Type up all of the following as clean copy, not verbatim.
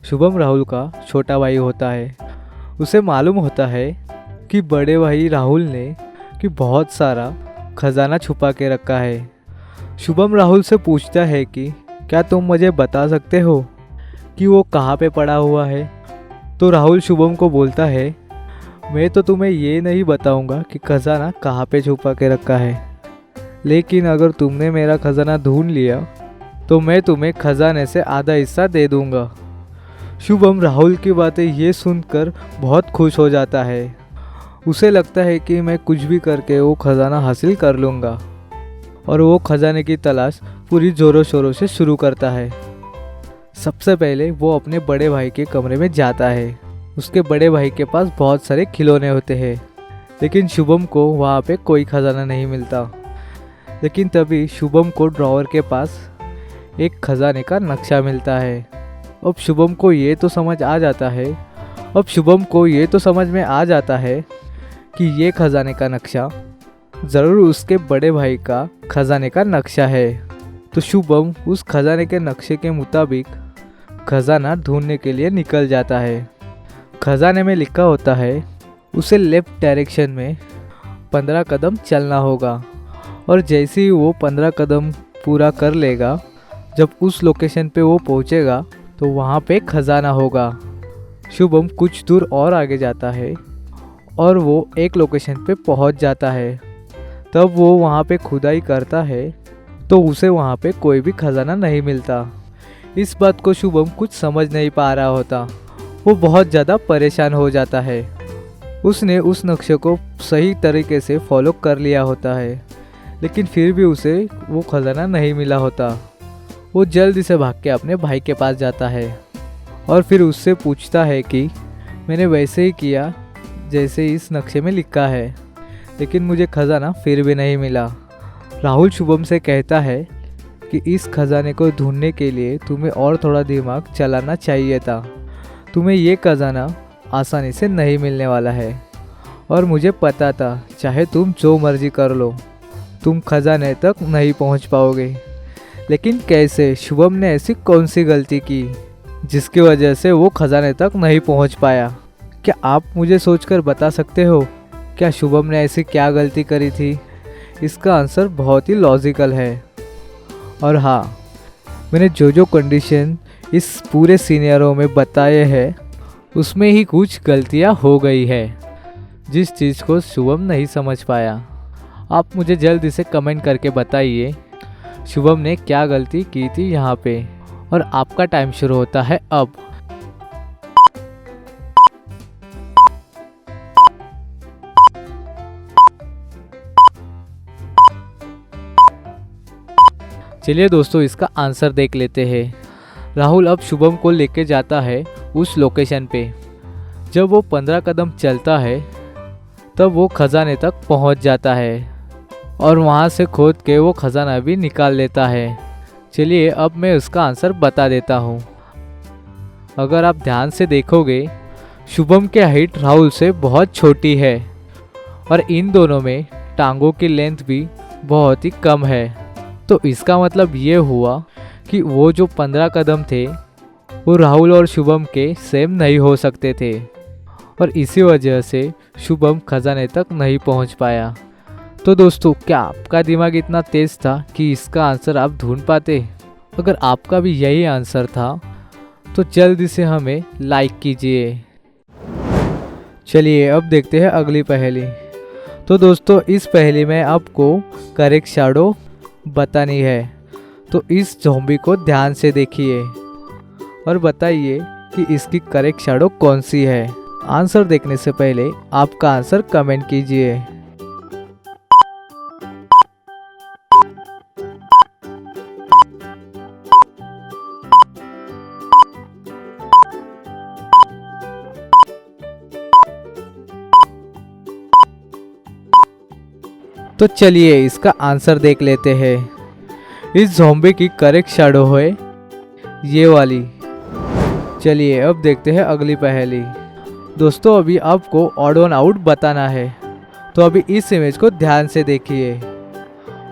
शुभम राहुल का छोटा भाई होता है। उसे मालूम होता है कि बड़े भाई राहुल ने कि बहुत सारा खजाना छुपा के रखा है। शुभम राहुल से पूछता है कि क्या तुम मुझे बता सकते हो कि वो कहाँ पे पड़ा हुआ है। तो राहुल शुभम को बोलता है, मैं तो तुम्हें ये नहीं बताऊंगा कि खजाना कहाँ पे छुपा के रखा है, लेकिन अगर तुमने मेरा खजाना ढूंढ लिया तो मैं तुम्हें खजाने से आधा हिस्सा दे दूंगा। शुभम राहुल की बातें ये सुनकर बहुत खुश हो जाता है। उसे लगता है कि मैं कुछ भी करके वो खजाना हासिल कर लूँगा और वो खजाने की तलाश पूरी ज़ोरों शोरों से शुरू करता है। सबसे पहले वो अपने बड़े भाई के कमरे में जाता है। उसके बड़े भाई के पास बहुत सारे खिलौने होते हैं, लेकिन शुभम को वहाँ पे कोई खजाना नहीं मिलता। लेकिन तभी शुभम को ड्रॉवर के पास एक खजाने का नक्शा मिलता है। अब शुभम को ये तो समझ में आ जाता है कि ये खजाने का नक्शा ज़रूर उसके बड़े भाई का खजाने का नक्शा है। तो शुभम उस खजाने के नक्शे के मुताबिक खजाना ढूंढने के लिए निकल जाता है। खजाने में लिखा होता है उसे लेफ्ट डायरेक्शन में 15 कदम चलना होगा, और जैसे ही वो 15 कदम पूरा कर लेगा, जब उस लोकेशन पे वो पहुंचेगा तो वहाँ पे खजाना होगा। शुभम कुछ दूर और आगे जाता है और वो एक लोकेशन पे पहुँच जाता है। तब वो वहाँ पे खुदाई करता है तो उसे वहाँ पे कोई भी खजाना नहीं मिलता। इस बात को शुभम कुछ समझ नहीं पा रहा होता। वो बहुत ज़्यादा परेशान हो जाता है। उसने उस नक्शे को सही तरीके से फॉलो कर लिया होता है, लेकिन फिर भी उसे वो खजाना नहीं मिला होता। वो जल्दी से भाग के अपने भाई के पास जाता है और फिर उससे पूछता है कि मैंने वैसे ही किया जैसे इस नक्शे में लिखा है, लेकिन मुझे खजाना फिर भी नहीं मिला। राहुल शुभम से कहता है कि इस खजाने को ढूंढने के लिए तुम्हें और थोड़ा दिमाग चलाना चाहिए था। तुम्हें ये खजाना आसानी से नहीं मिलने वाला है, और मुझे पता था चाहे तुम जो मर्जी कर लो तुम खजाने तक नहीं पहुंच पाओगे। लेकिन कैसे? शुभम ने ऐसी कौन सी गलती की जिसकी वजह से वो खजाने तक नहीं पहुंच पाया? क्या आप मुझे सोचकर बता सकते हो क्या शुभम ने ऐसी क्या गलती करी थी? इसका आंसर बहुत ही लॉजिकल है। और हाँ, मैंने जो जो कंडीशन इस पूरे सीनियरों में बताए हैं उसमें ही कुछ गलतियाँ हो गई है, जिस चीज़ को शुभम नहीं समझ पाया। आप मुझे जल्दी से कमेंट करके बताइए शुभम ने क्या गलती की थी यहाँ पे। और आपका टाइम शुरू होता है अब। चलिए दोस्तों, इसका आंसर देख लेते हैं। राहुल अब शुभम को लेके जाता है उस लोकेशन पे। जब वो 15 कदम चलता है तब वो खजाने तक पहुंच जाता है और वहां से खोद के वो खजाना भी निकाल लेता है। चलिए अब मैं उसका आंसर बता देता हूँ। अगर आप ध्यान से देखोगे, शुभम की हाइट राहुल से बहुत छोटी है और इन दोनों में टांगों की लेंथ भी बहुत ही कम है। तो इसका मतलब ये हुआ कि वो जो 15 कदम थे वो राहुल और शुभम के सेम नहीं हो सकते थे, और इसी वजह से शुभम खजाने तक नहीं पहुंच पाया। तो दोस्तों, क्या आपका दिमाग इतना तेज़ था कि इसका आंसर आप ढूंढ पाते? अगर आपका भी यही आंसर था तो जल्दी से हमें लाइक कीजिए। चलिए अब देखते हैं अगली पहेली। तो दोस्तों, इस पहेली में आपको करेक्ट शैडो बतानी है। तो इस ज़ॉम्बी को ध्यान से देखिए और बताइए कि इसकी करेक्ट शैडो कौन सी है। आंसर देखने से पहले आपका आंसर कमेंट कीजिए। तो चलिए इसका आंसर देख लेते हैं। इस ज़ॉम्बी की करेक्ट शैडो है ये वाली। चलिए अब देखते हैं अगली पहेली। दोस्तों, अभी आपको ऑड वन आउट बताना है, तो अभी इस इमेज को ध्यान से देखिए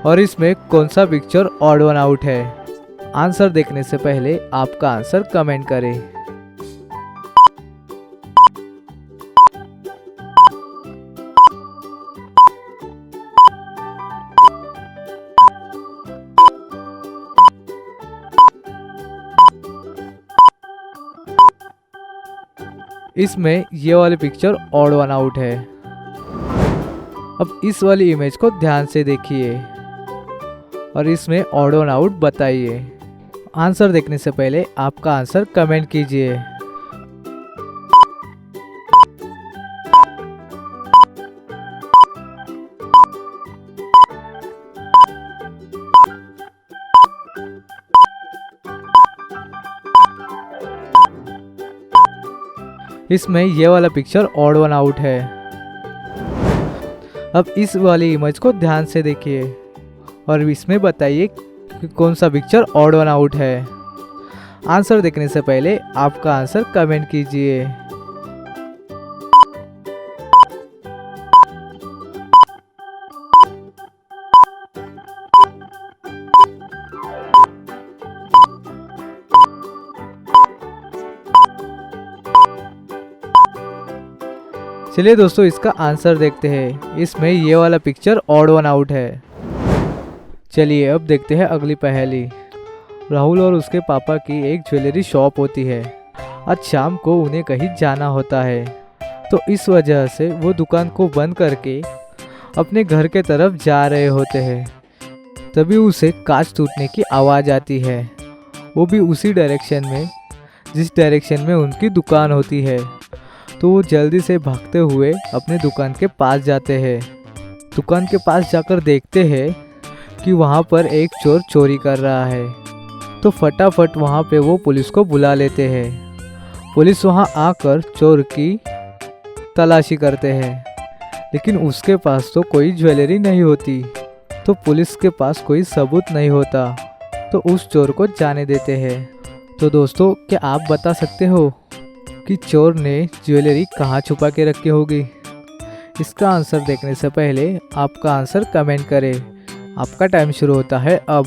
और इसमें कौन सा पिक्चर ऑड वन आउट है। आंसर देखने से पहले आपका आंसर कमेंट करें। इसमें ये वाली पिक्चर ऑड वन आउट है। अब इस वाली इमेज को ध्यान से देखिए और इसमें ऑड वन आउट बताइए। आंसर देखने से पहले आपका आंसर कमेंट कीजिए। इसमें ये वाला पिक्चर ऑड वन आउट है। अब इस वाली इमेज को ध्यान से देखिए और इसमें बताइए कि कौन सा पिक्चर ऑड वन आउट है। आंसर देखने से पहले आपका आंसर कमेंट कीजिए। चलिए दोस्तों, इसका आंसर देखते हैं। इसमें ये वाला पिक्चर ऑड वन आउट है। चलिए अब देखते हैं अगली पहेली। राहुल और उसके पापा की एक ज्वेलरी शॉप होती है। आज शाम को उन्हें कहीं जाना होता है, तो इस वजह से वो दुकान को बंद करके अपने घर के तरफ जा रहे होते हैं। तभी उसे कांच टूटने की आवाज़ आती है, वो भी उसी डायरेक्शन में जिस डायरेक्शन में उनकी दुकान होती है। तो वो जल्दी से भागते हुए अपने दुकान के पास जाते हैं। दुकान के पास जाकर देखते हैं कि वहाँ पर एक चोर चोरी कर रहा है। तो फटाफट वहाँ पे वो पुलिस को बुला लेते हैं। पुलिस वहाँ आकर चोर की तलाशी करते हैं, लेकिन उसके पास तो कोई ज्वेलरी नहीं होती। तो पुलिस के पास कोई सबूत नहीं होता, तो उस चोर को जाने देते हैं। तो दोस्तों, क्या आप बता सकते हो कि चोर ने ज्वेलरी कहाँ छुपा के रखी होगी? इसका आंसर देखने से पहले आपका आंसर कमेंट करें। आपका टाइम शुरू होता है अब।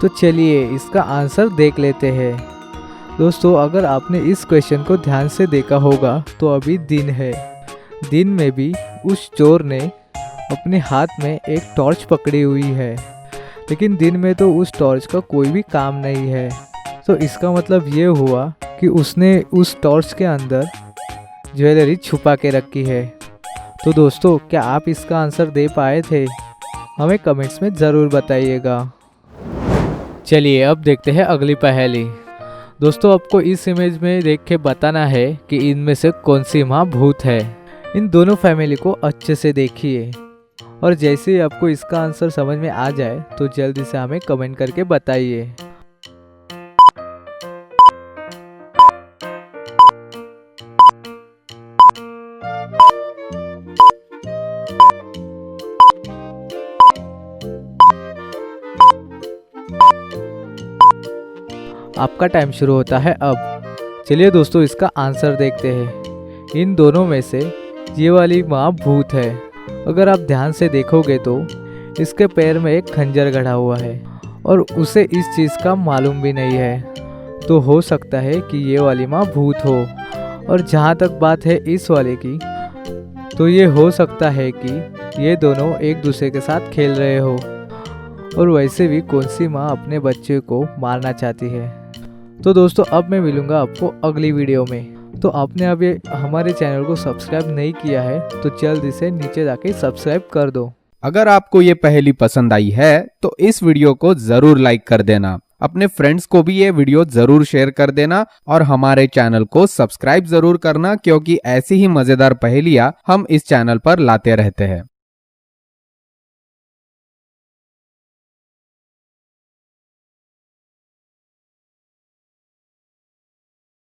तो चलिए इसका आंसर देख लेते हैं। दोस्तों, अगर आपने इस क्वेश्चन को ध्यान से देखा होगा तो अभी दिन है। दिन में भी उस चोर ने अपने हाथ में एक टॉर्च पकड़ी हुई है, लेकिन दिन में तो उस टॉर्च का कोई भी काम नहीं है। तो इसका मतलब ये हुआ कि उसने उस टॉर्च के अंदर ज्वेलरी छुपा के रखी है। तो दोस्तों, क्या आप इसका आंसर दे पाए थे? हमें कमेंट्स में ज़रूर बताइएगा। चलिए अब देखते हैं अगली पहेली। दोस्तों, आपको इस इमेज में देख के बताना है कि इनमें से कौन सी माँ भूत है। इन दोनों फैमिली को अच्छे से देखिए और जैसे ही आपको इसका आंसर समझ में आ जाए तो जल्दी से हमें कमेंट करके बताइए। आपका टाइम शुरू होता है अब। चलिए दोस्तों, इसका आंसर देखते हैं। इन दोनों में से ये वाली माँ भूत है। अगर आप ध्यान से देखोगे तो इसके पैर में एक खंजर गड़ा हुआ है और उसे इस चीज़ का मालूम भी नहीं है। तो हो सकता है कि ये वाली माँ भूत हो। और जहाँ तक बात है इस वाले की, तो ये हो सकता है कि ये दोनों एक दूसरे के साथ खेल रहे हो। और वैसे भी कौन सी माँ अपने बच्चे को मारना चाहती है। तो दोस्तों, अब मैं मिलूँगा आपको अगली वीडियो में। तो आपने अभी हमारे चैनल को सब्सक्राइब नहीं किया है तो जल्दी से नीचे जाके सब्सक्राइब कर दो। अगर आपको ये पहेली पसंद आई है तो इस वीडियो को जरूर लाइक कर देना। अपने फ्रेंड्स को भी ये वीडियो जरूर शेयर कर देना और हमारे चैनल को सब्सक्राइब जरूर करना, क्योंकि ऐसी ही मजेदार पहेलियां हम इस चैनल पर लाते रहते हैं।